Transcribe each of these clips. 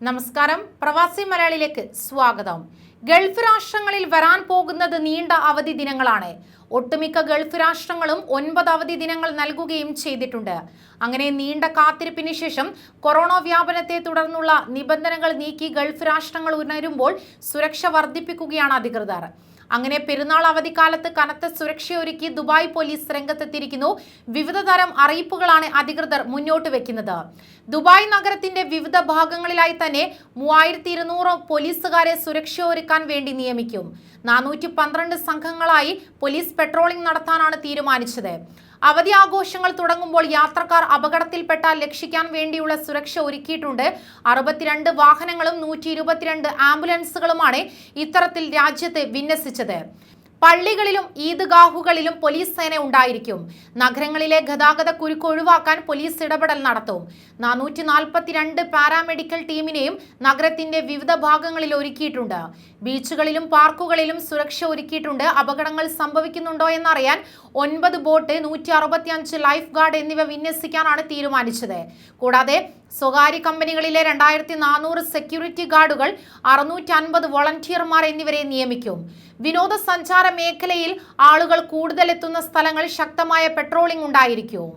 നമസ്കാരം, പ്രവാസി മലയാളിയിലേക്ക് സ്വാഗതം. ഗൾഫ് രാഷ്ട്രങ്ങളിൽ വരാൻ പോകുന്നത് നീണ്ട അവധി ദിനങ്ങളാണ്. ഒട്ടുമിക്ക ഗൾഫ് രാഷ്ട്രങ്ങളും 9 അവധി ദിനങ്ങൾ നൽകുകയും ചെയ്തിട്ടുണ്ട്. അങ്ങനെ നീണ്ട കാത്തിരിപ്പിന് ശേഷം കൊറോണ വ്യാപനത്തെ തുടർന്നുള്ള നിബന്ധനകൾ നീക്കി ഗൾഫ് രാഷ്ട്രങ്ങൾ ഉണരുമ്പോൾ സുരക്ഷ വർദ്ധിപ്പിക്കുകയാണ് അധികൃതർ. അങ്ങനെ പെരുന്നാൾ അവധിക്കാലത്ത് കനത്ത സുരക്ഷയൊരുക്കി ദുബായ് പോലീസ് രംഗത്തെത്തിയിരിക്കുന്നു. വിവിധ തരം അറിയിപ്പുകളാണ് അധികൃതർ മുന്നോട്ട് വെക്കുന്നത്. ദുബായ് നഗരത്തിന്റെ വിവിധ ഭാഗങ്ങളിലായി തന്നെ 3200 പോലീസുകാരെ സുരക്ഷയൊരുക്കാൻ വേണ്ടി നിയമിക്കും. 412 സംഘങ്ങളായി പോലീസ് പെട്രോളിംഗ് നടത്താനാണ് തീരുമാനിച്ചത്. അവധി ആഘോഷങ്ങൾ തുടങ്ങുമ്പോൾ യാത്രക്കാർ അപകടത്തിൽപ്പെട്ടാൽ രക്ഷിക്കാൻ വേണ്ടിയുള്ള സുരക്ഷ ഒരുക്കിയിട്ടുണ്ട്. 62 വാഹനങ്ങളും 122 ആംബുലൻസുകളുമാണ് ഇത്തരത്തിൽ രാജ്യത്ത് വിന്യസിച്ചത്. പള്ളികളിലും ഈദ്ഗാഹുകളിലും പോലീസ് സേന ഉണ്ടായിരിക്കും. നഗരങ്ങളിലെ ഗതാഗത കുരുക്ക് ഒഴിവാക്കാൻ പോലീസ് ഇടപെടൽ നടത്തും. 442 പാരാമെഡിക്കൽ ടീമിനെയും നഗരത്തിന്റെ വിവിധ ഭാഗങ്ങളിൽ ഒരുക്കിയിട്ടുണ്ട്. ബീച്ചുകളിലും പാർക്കുകളിലും സുരക്ഷ ഒരുക്കിയിട്ടുണ്ട്. അപകടങ്ങൾ സംഭവിക്കുന്നുണ്ടോ എന്നറിയാൻ 9 ബോട്ട്, 165 ലൈഫ് ഗാർഡ് എന്നിവ വിന്യസിക്കാനാണ് തീരുമാനിച്ചത്. കൂടാതെ സ്വകാര്യ കമ്പനികളിലെ 2400 സെക്യൂരിറ്റി ഗാർഡുകൾ, 650 വോളണ്ടിയർമാർ എന്നിവരെ നിയമിക്കും. വിനോദസഞ്ചാര മേഖലയിൽ ആളുകൾ കൂടുതൽ എത്തുന്ന സ്ഥലങ്ങൾ ശക്തമായ പെട്രോളിംഗ് ഉണ്ടായിരിക്കും.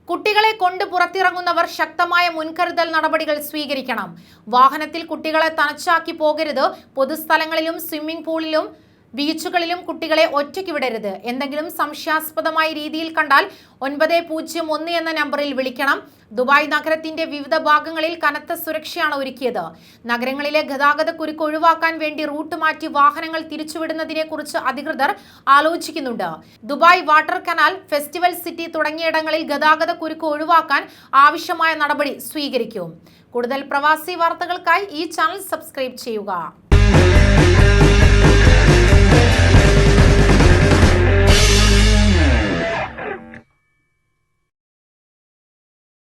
കുട്ടികളെ കൊണ്ട് പുറത്തിറങ്ങുന്നവർ ശക്തമായ മുൻകരുതൽ നടപടികൾ സ്വീകരിക്കണം. വാഹനത്തിൽ കുട്ടികളെ തനിച്ചാക്കി പോകരുത്. പൊതുസ്ഥലങ്ങളിലും സ്വിമ്മിംഗ് പൂളിലും ബീച്ചുകളിലും കുട്ടികളെ ഒറ്റയ്ക്ക് വിടരുത്. എന്തെങ്കിലും സംശയാസ്പദമായ രീതിയിൽ കണ്ടാൽ 901 എന്ന നമ്പറിൽ വിളിക്കണം. ദുബായ് നഗരത്തിന്റെ വിവിധ ഭാഗങ്ങളിൽ കനത്ത സുരക്ഷയാണ് ഒരുക്കിയത്. നഗരങ്ങളിലെ ഗതാഗത കുരുക്ക് ഒഴിവാക്കാൻ വേണ്ടി റൂട്ട് മാറ്റി വാഹനങ്ങൾ തിരിച്ചുവിടുന്നതിനെ കുറിച്ച് അധികൃതർ ആലോചിക്കുന്നുണ്ട്. Dubai water canal, festival city തുടങ്ങിയിടങ്ങളിൽ ഗതാഗത കുരുക്ക് ഒഴിവാക്കാൻ ആവശ്യമായ നടപടി സ്വീകരിക്കും. കൂടുതൽ പ്രവാസി വാർത്തകൾക്കായി ഈ ചാനൽ സബ്സ്ക്രൈബ് ചെയ്യുക.